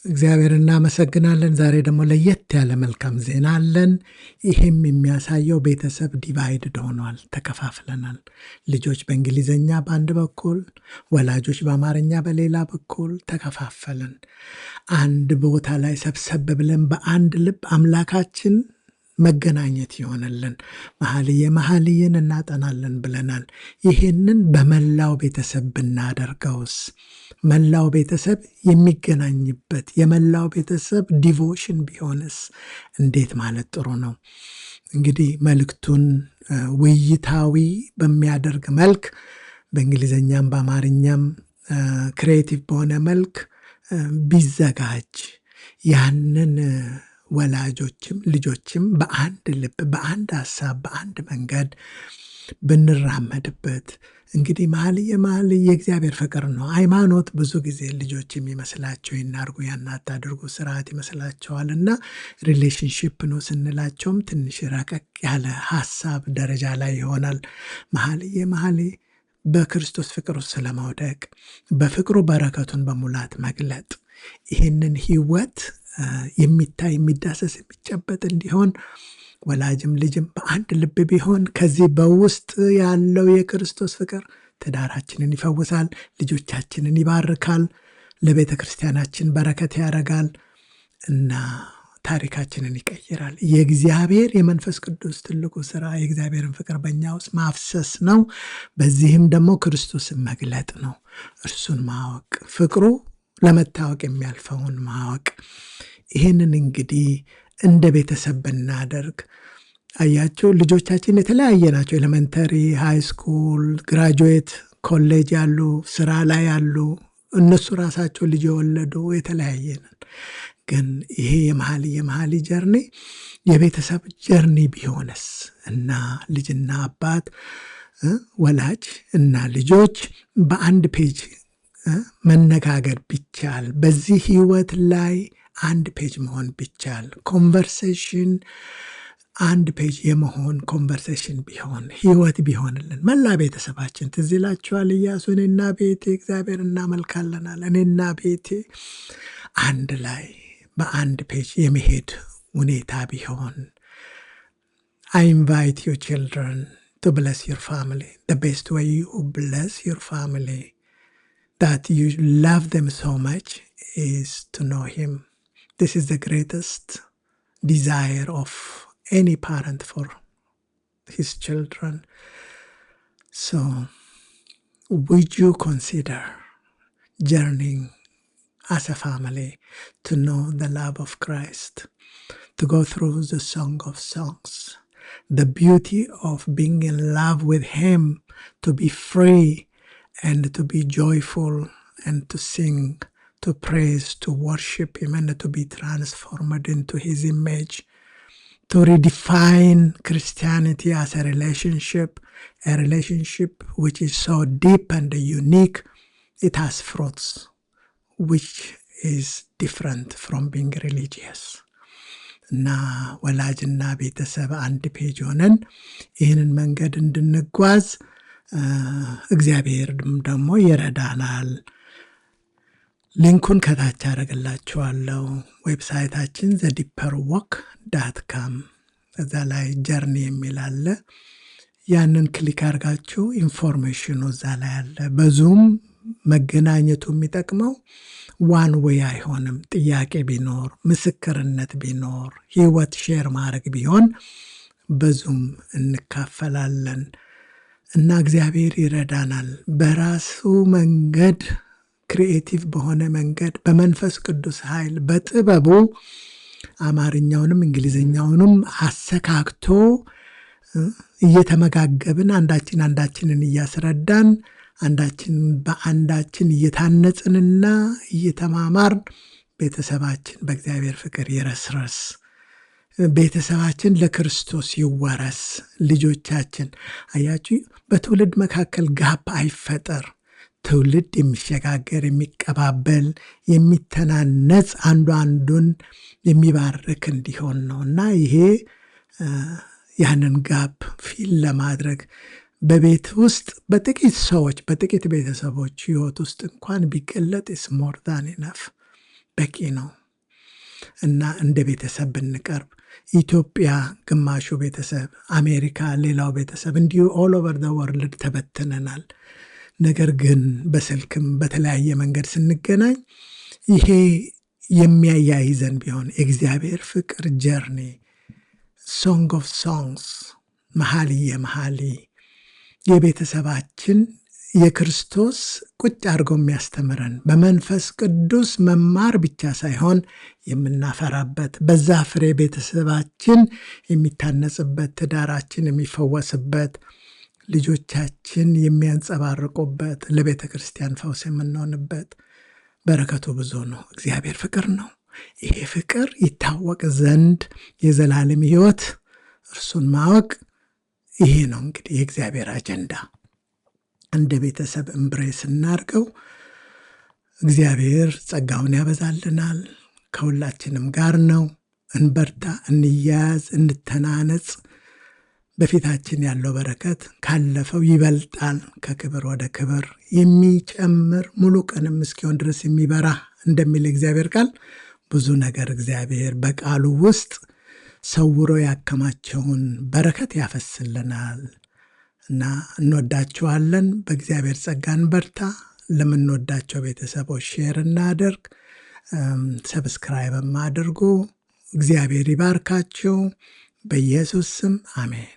እግዚአብሔር እናመሰግናለን። ዛሬ ደግሞ ለየት ያለ መልካም ዜና አለን። ይሄም የሚያሳየው ቤተሰብ ዲቫይድድ ሆኗል፣ ተከፋፍለናል። ልጆች በእንግሊዘኛ በአንድ በኩል፣ ወላጆች በአማርኛ በሌላ በኩል ተከፋፈልን። አንድ ቦታ ላይ ሰብሰብ ብለን በአንድ ልብ አምላካችን መገናኘት ይሆንልን፣ መኃልየን እናጠናለን ብለናል። ይሄንን በመላው ቤተሰብ ብናደርገውስ? መላው ቤተሰብ የሚገናኝበት የመላው ቤተሰብ ዲቮሽን ቢሆንስ እንዴት ማለት ጥሩ ነው። እንግዲህ መልእክቱን ውይይታዊ በሚያደርግ መልክ በእንግሊዘኛም በአማርኛም ክሬቲቭ በሆነ መልክ ቢዘጋጅ ያንን ወላጆችም ልጆችም በአንድ ልብ በአንድ ሐሳብ በአንድ መንገድ ብንራመድበት። እንግዲህ መኃልየ የእግዚአብሔር ፍቅር ነው። ሃይማኖት ብዙ ጊዜ ልጆች የሚመስላቸው ይናርጉ ያን አታድርጉ ስርዓት ይመስላቸዋልና ሪሌሽንሺፕ ነው ስንላቸውም ትንሽ ረቀቅ ያለ ሐሳብ ደረጃ ላይ ይሆናል። መኃልየ በክርስቶስ ፍቅር ውስጥ ስለመውደቅ በፍቅሩ በረከቱን በሙላት መግለጥ ይህንን ህይወት የሚታይ የሚዳሰስ የሚጨበጥ እንዲሆን ወላጅም ልጅም በአንድ ልብ ቢሆን ከዚህ በውስጥ ያለው የክርስቶስ ፍቅር ትዳራችንን ይፈውሳል፣ ልጆቻችንን ይባርካል፣ ለቤተ ክርስቲያናችን በረከት ያደርጋል እና ታሪካችንን ይቀይራል። የእግዚአብሔር የመንፈስ ቅዱስ ትልቁ ስራ የእግዚአብሔርን ፍቅር በእኛ ውስጥ ማፍሰስ ነው። በዚህም ደግሞ ክርስቶስን መግለጥ ነው፣ እርሱን ማወቅ፣ ፍቅሩ ለመታወቅ የሚያልፈውን ማወቅ። ይህንን እንግዲህ እንደ ቤተሰብ ብናደርግ አያቸው። ልጆቻችን የተለያየ ናቸው። ኤሌመንተሪ፣ ሃይ ስኩል፣ ግራጁዌት፣ ኮሌጅ ያሉ፣ ስራ ላይ ያሉ፣ እነሱ ራሳቸው ልጅ የወለዱ የተለያየ ነን። ግን ይሄ የመኃልየ ጀርኒ የቤተሰብ ጀርኒ ቢሆንስ እና ልጅና አባት ወላጅ እና ልጆች በአንድ ፔጅ መነጋገር ቢቻል፣ በዚህ ህይወት ላይ አንድ ፔጅ መሆን ቢቻል፣ ኮንቨርሴሽን አንድ ፔጅ የመሆን ኮንቨርሴሽን ቢሆን ህይወት ቢሆንልን መላ ቤተሰባችን። ትዝ ይላችኋል ኢያሱ እኔና ቤቴ እግዚአብሔር እናመልካለናል። እኔና ቤቴ አንድ ላይ በአንድ ፔጅ የመሄድ ሁኔታ ቢሆን። I invite your children to bless your family. The best way you bless your family, that you love them so much, is to know him. This is the greatest desire of any parent for his children. So, would you consider journeying as a family to know the love of Christ, to go through the Song of Songs, the beauty of being in love with him, to be free and to be joyful and to sing, to praise, to worship him, and to be transformed into his image, to redefine Christianity as a relationship which is so deep and unique. It has fruits which is different from being religious. እና ወላጅና ቤተሰብ አንድ ፔጅ ሆነን ይህንን መንገድ እንድንጓዝ እግዚአብሔር ደግሞ ይረዳናል። ሊንኩን ከታች አደርግላችኋለሁ። ዌብሳይታችን thedeeperwalk.com፣ እዛ ላይ ጀርኒ የሚል አለ። ያንን ክሊክ አድርጋችሁ ኢንፎርሜሽኑ እዛ ላይ አለ። በዙም መገናኘቱ የሚጠቅመው ዋን ዌይ አይሆንም። ጥያቄ ቢኖር፣ ምስክርነት ቢኖር፣ ህይወት ሼር ማድረግ ቢሆን በዙም እንካፈላለን እና እግዚአብሔር ይረዳናል በራሱ መንገድ፣ ክሪኤቲቭ በሆነ መንገድ፣ በመንፈስ ቅዱስ ኃይል፣ በጥበቡ አማርኛውንም እንግሊዝኛውንም አሰካክቶ እየተመጋገብን አንዳችንን እያስረዳን አንዳችን በአንዳችን እየታነጽንና እየተማማር ቤተሰባችን በእግዚአብሔር ፍቅር ይረስረስ፣ ቤተሰባችን ለክርስቶስ ይወረስ። ልጆቻችን አያችሁ፣ በትውልድ መካከል ጋፕ አይፈጠር። ትውልድ የሚሸጋገር፣ የሚቀባበል፣ የሚተናነጽ፣ አንዱ አንዱን የሚባርክ እንዲሆን ነው እና ይሄ ያንን ጋፕ ፊል ለማድረግ በቤት ውስጥ በጥቂት ሰዎች በጥቂት ቤተሰቦች ህይወት ውስጥ እንኳን ቢገለጥ is more than enough። በቂ ነው እና እንደ ቤተሰብ ብንቀርብ ኢትዮጵያ ግማሹ ቤተሰብ፣ አሜሪካ ሌላው ቤተሰብ፣ እንዲሁ ኦል ኦቨር ዘ ወርልድ ተበትነናል። ነገር ግን በስልክም በተለያየ መንገድ ስንገናኝ ይሄ የሚያያይዘን ቢሆን የእግዚአብሔር ፍቅር ጀርኒ ሶንግ ኦፍ ሶንግስ መኃልየ መኃልይ የቤተሰባችን የክርስቶስ ቁጭ አድርጎ የሚያስተምረን በመንፈስ ቅዱስ መማር ብቻ ሳይሆን የምናፈራበት በዛ ፍሬ ቤተሰባችን የሚታነጽበት፣ ትዳራችን የሚፈወስበት፣ ልጆቻችን የሚያንጸባርቁበት፣ ለቤተ ክርስቲያን ፈውስ የምንሆንበት በረከቱ ብዙ ነው። እግዚአብሔር ፍቅር ነው። ይሄ ፍቅር ይታወቅ ዘንድ የዘላለም ሕይወት እርሱን ማወቅ ይሄ ነው እንግዲህ የእግዚአብሔር አጀንዳ። እንደ ቤተሰብ እምብሬስ እናድርገው። እግዚአብሔር ጸጋውን ያበዛልናል። ከሁላችንም ጋር ነው። እንበርታ፣ እንያያዝ፣ እንተናነጽ። በፊታችን ያለው በረከት ካለፈው ይበልጣል። ከክብር ወደ ክብር የሚጨምር ሙሉ ቀንም እስኪሆን ድረስ የሚበራ እንደሚል እግዚአብሔር ቃል ብዙ ነገር እግዚአብሔር በቃሉ ውስጥ ሰውሮ ያከማቸውን በረከት ያፈስልናል እና እንወዳችኋለን። በእግዚአብሔር ጸጋ እንበርታ። ለምንወዳቸው ቤተሰቦች ሼር እናድርግ፣ ሰብስክራይብ አድርጉ። እግዚአብሔር ይባርካችሁ። በኢየሱስ ስም አሜን።